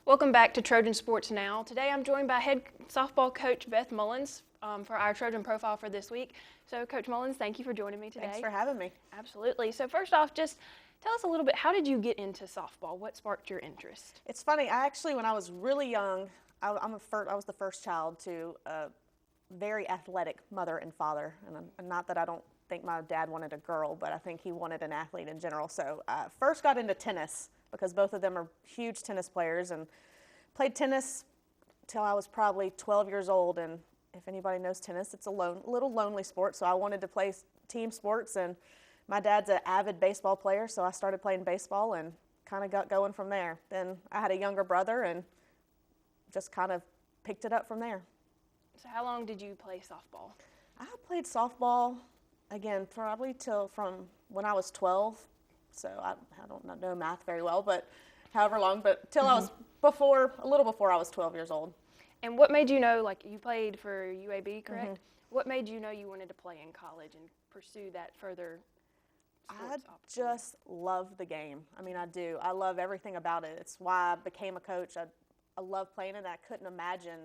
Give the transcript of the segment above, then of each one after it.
Welcome back to Trojan Sports Now. Today I'm joined by head softball coach Beth Mullins for our Trojan profile for this week. So Coach Mullins, thank you for joining me today. Thanks for having me. Absolutely. So first off, just tell us a little bit, how did you get into softball? What sparked your interest? It's funny, when I was really young, I was the first child to a very athletic mother and father. And not that I don't think my dad wanted a girl, but I think he wanted an athlete in general. So I first got into tennis because both of them are huge tennis players, and played tennis till I was probably 12 years old. And if anybody knows tennis, it's a little lonely sport. So I wanted to play team sports, and my dad's an avid baseball player, so I started playing baseball and kind of got going from there. Then I had a younger brother and just kind of picked it up from there. So how long did you play softball? I played softball, again, probably from when I was 12. So I don't know math very well, but however long, but till I was a little before I was 12 years old. And what made you know, like you played for UAB, correct? What made you know you wanted to play in college and pursue that further sports opportunity? Just love the game. I mean, I do. I love everything about it. It's why I became a coach. I love playing it. I couldn't imagine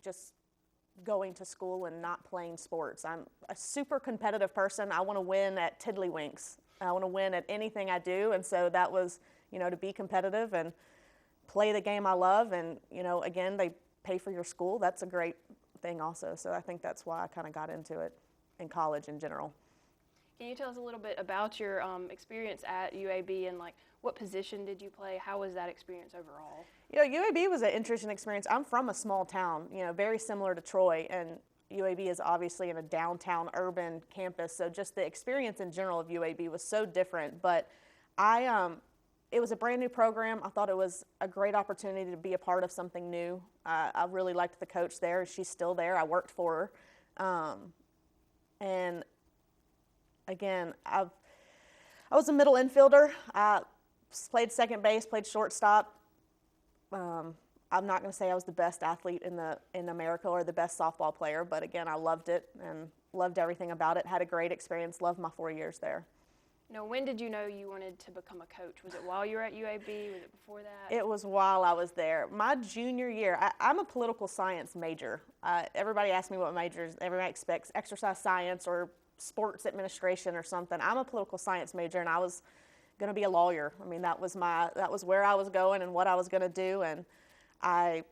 just going to school and not playing sports. I'm a super competitive person. I want to win at tiddlywinks. I want to win at anything I do, and so that was, to be competitive and play the game I love. And, again, they pay for your school. That's a great thing also. So I think that's why I kind of got into it in college in general. Can you tell us a little bit about your experience at UAB and what position did you play? How was that experience overall? UAB was an interesting experience. I'm from a small town, very similar to Troy, and UAB is obviously in a downtown urban campus, so just the experience in general of UAB was so different. But it was a brand new program. I thought it was a great opportunity to be a part of something new. I really liked the coach there. She's still there. I worked for her. And again, I was a middle infielder. I played second base, played shortstop. I'm not going to say I was the best athlete in America or the best softball player, but again, I loved it and loved everything about it. Had a great experience. Loved my 4 years there. Now, when did you know you wanted to become a coach? Was it while you were at UAB? Was it before that? It was while I was there. My junior year, I'm a political science major. Everybody asks me what majors. Everybody expects exercise science or sports administration or something. I'm a political science major, and I was going to be a lawyer. I mean, that was where I was going and what I was going to do, and I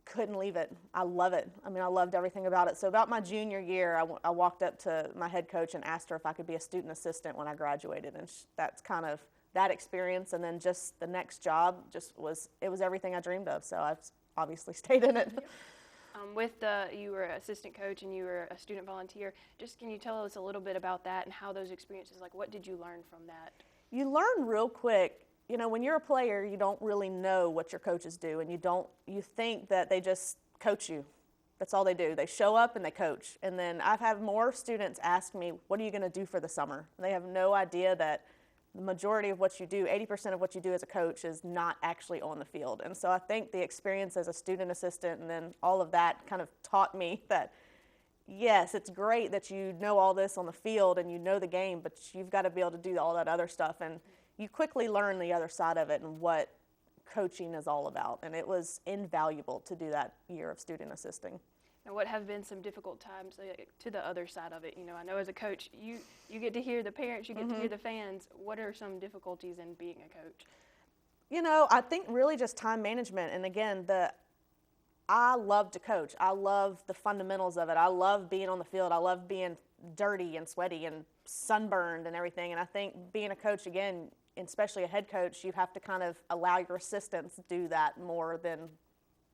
couldn't leave it. I love it. I mean, I loved everything about it. So about my junior year, I walked up to my head coach and asked her if I could be a student assistant when I graduated, and that's kind of that experience. And then just the next job was everything I dreamed of. So I've obviously stayed in it. You were an assistant coach and you were a student volunteer. Just can you tell us a little bit about that and how those experiences, what did you learn from that? You learn real quick. When you're a player, you don't really know what your coaches do, and you think that they just coach you. That's all they do. They show up and they coach. And then I've had more students ask me, what are you going to do for the summer? And they have no idea that the majority of what you do, 80% of what you do as a coach, is not actually on the field. And so I think the experience as a student assistant and then all of that kind of taught me that, yes, it's great that you know all this on the field and you know the game, but you've got to be able to do all that other stuff. And you quickly learn the other side of it and what coaching is all about. And it was invaluable to do that year of student assisting. Now, what have been some difficult times to the other side of it? I know as a coach, you get to hear the parents, you get to hear the fans. What are some difficulties in being a coach? I think really just time management. And again, I love to coach. I love the fundamentals of it. I love being on the field. I love being dirty and sweaty and sunburned and everything. And I think being a coach, again, especially a head coach, you have to kind of allow your assistants to do that more than,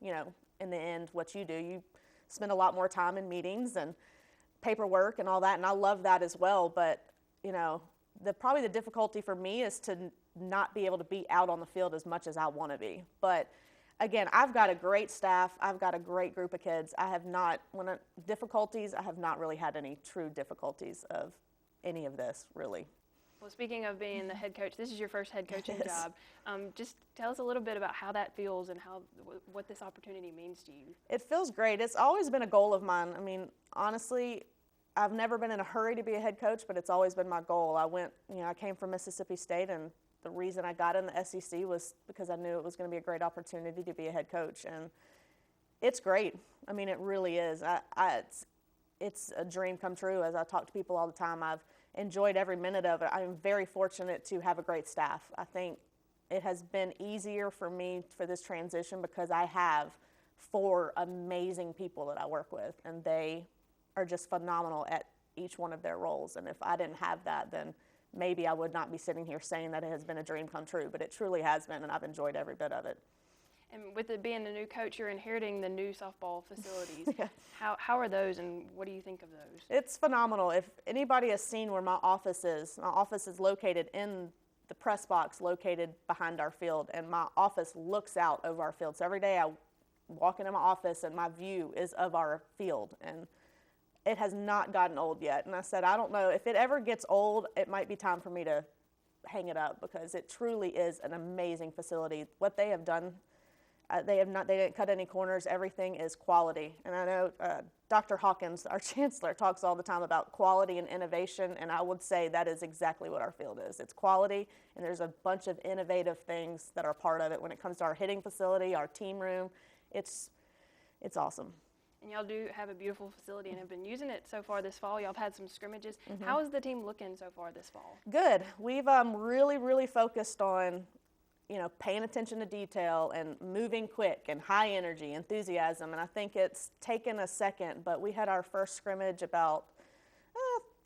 in the end, what you do. You spend a lot more time in meetings and paperwork and all that, and I love that as well. But, probably the difficulty for me is to not be able to be out on the field as much as I want to be. But again, I've got a great staff. I've got a great group of kids. I have not really had any true difficulties of any of this, really. Well, speaking of being the head coach, this is your first head coaching Yes. job. Just tell us a little bit about how that feels and what this opportunity means to you. It feels great. It's always been a goal of mine. I mean, honestly, I've never been in a hurry to be a head coach, but it's always been my goal. I came from Mississippi State and the reason I got in the SEC was because I knew it was going to be a great opportunity to be a head coach. And it's great. I mean, it really is. It's a dream come true. As I talk to people all the time, I've enjoyed every minute of it. I'm very fortunate to have a great staff. I think it has been easier for me for this transition because I have 4 amazing people that I work with, and they are just phenomenal at each one of their roles. And if I didn't have that, then maybe I would not be sitting here saying that it has been a dream come true, but it truly has been, and I've enjoyed every bit of it. And with it being a new coach, you're inheriting the new softball facilities. Yeah. How are those, and what do you think of those? It's phenomenal. If anybody has seen where my office is located in the press box located behind our field, and my office looks out over our field. So every day I walk into my office and my view is of our field, and it has not gotten old yet. And I said, I don't know, if it ever gets old, it might be time for me to hang it up, because it truly is an amazing facility. What they have done, they didn't cut any corners. Everything is quality. And I know Dr. Hawkins, our chancellor, talks all the time about quality and innovation, and I would say that is exactly what our field is. It's quality, and there's a bunch of innovative things that are part of it when it comes to our hitting facility, our team room. It's awesome. And y'all do have a beautiful facility and have been using it so far this fall. Y'all have had some scrimmages. How is the team looking so far this fall? Good. We've really focused on, paying attention to detail and moving quick and high energy, enthusiasm. And I think it's taken a second, but we had our first scrimmage about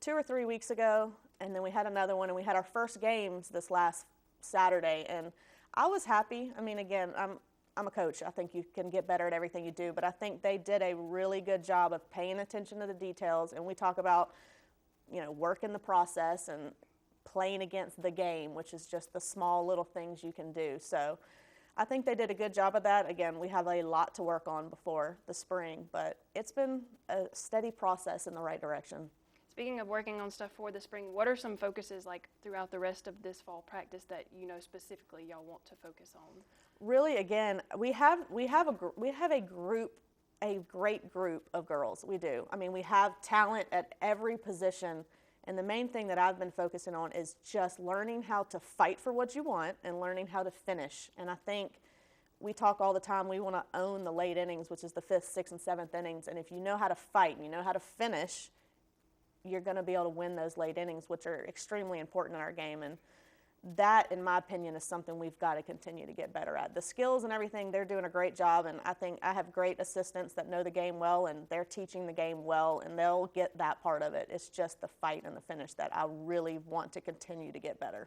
2 or 3 weeks ago, and then we had another one, and we had our first games this last Saturday, and I was happy. I mean, again, I'm a coach. I think you can get better at everything you do, but I think they did a really good job of paying attention to the details. And we talk about, working the process and playing against the game, which is just the small little things you can do. So I think they did a good job of that. Again, we have a lot to work on before the spring, but it's been a steady process in the right direction. Speaking of working on stuff for the spring, what are some focuses like throughout the rest of this fall practice that specifically y'all want to focus on? Really, again, we have a great group of girls. We do. I mean, we have talent at every position, and the main thing that I've been focusing on is just learning how to fight for what you want and learning how to finish. And I think we talk all the time, we want to own the late innings, which is the 5th, 6th, and 7th innings. And if you know how to fight and you know how to finish, you're going to be able to win those late innings, which are extremely important in our game. And that, in my opinion, is something we've got to continue to get better at. The skills and everything, they're doing a great job, and I think I have great assistants that know the game well, and they're teaching the game well, and they'll get that part of it. It's just the fight and the finish that I really want to continue to get better.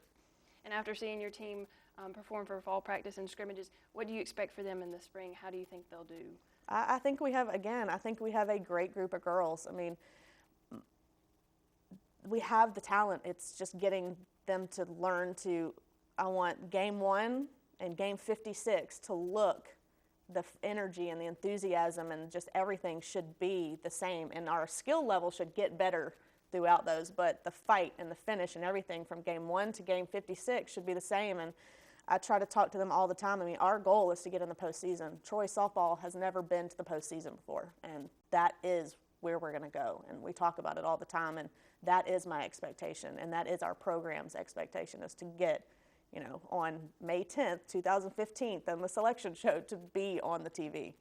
And after seeing your team perform for fall practice and scrimmages, what do you expect for them in the spring? How do you think they'll do? I think we have a great group of girls. I mean, we have the talent. It's just getting them to learn to, I want game 1 and game 56 to look, the energy and the enthusiasm and just everything should be the same, and our skill level should get better throughout those, but the fight and the finish and everything from game 1 to game 56 should be the same. And I try to talk to them all the time. I mean, our goal is to get in the postseason. Troy softball has never been to the postseason before, and that is where we're going to go, and we talk about it all the time, and that is my expectation, and that is our program's expectation, is to get, on May 10th, 2015, on the selection show, to be on the TV.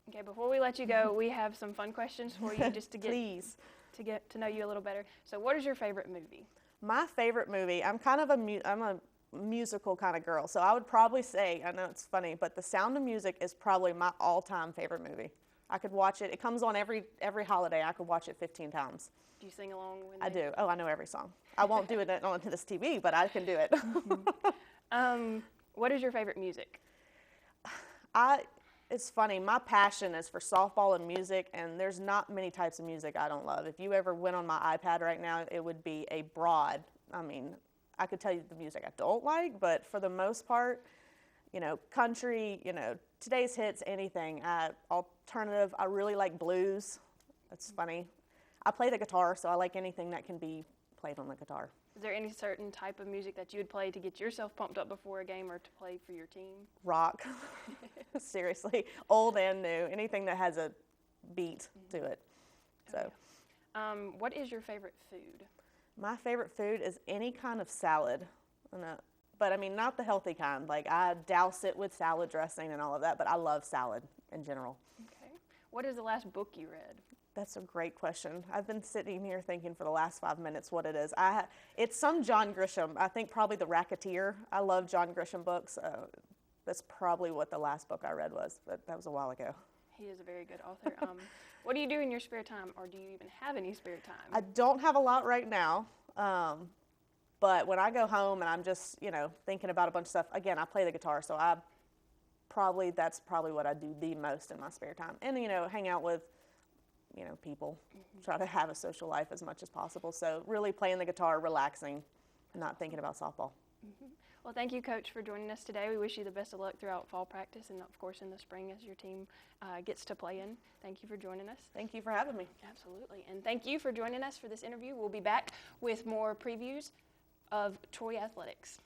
Okay, before we let you go, we have some fun questions for you just to get Please. To get to know you a little better. So what is your favorite movie? My favorite movie, I'm a musical kind of girl, so I would probably say, I know it's funny, but The Sound of Music is probably my all-time favorite movie. I could watch it. It comes on every holiday. I could watch it 15 times. Do you sing along when I do. Oh, I know every song. I won't do it on this TV, but I can do it. What is your favorite music? It's funny. My passion is for softball and music, and there's not many types of music I don't love. If you ever went on my iPad right now, it would be a broad. I mean, I could tell you the music I don't like, but for the most part, country, today's hits, anything. Alternative, I really like blues. That's funny. I play the guitar, so I like anything that can be played on the guitar. Is there any certain type of music that you would play to get yourself pumped up before a game or to play for your team? Rock. Seriously. Old and new. Anything that has a beat to it. So. What is your favorite food? My favorite food is any kind of salad. but I mean, not the healthy kind. Like, I douse it with salad dressing and all of that, but I love salad in general. Okay. What is the last book you read? That's a great question. I've been sitting here thinking for the last 5 minutes what it is. It's some John Grisham. I think probably The Racketeer. I love John Grisham books. That's probably what the last book I read was, but that was a while ago. He is a very good author. What do you do in your spare time, or do you even have any spare time? I don't have a lot right now, but when I go home and I'm just, thinking about a bunch of stuff, again, I play the guitar, so that's probably what I do the most in my spare time. And, hang out with, people, try to have a social life as much as possible. So really playing the guitar, relaxing, not thinking about softball. Well, thank you, Coach, for joining us today. We wish you the best of luck throughout fall practice and, of course, in the spring as your team gets to play in. Thank you for joining us. Thank you for having me. Absolutely. And thank you for joining us for this interview. We'll be back with more previews of Troy Athletics.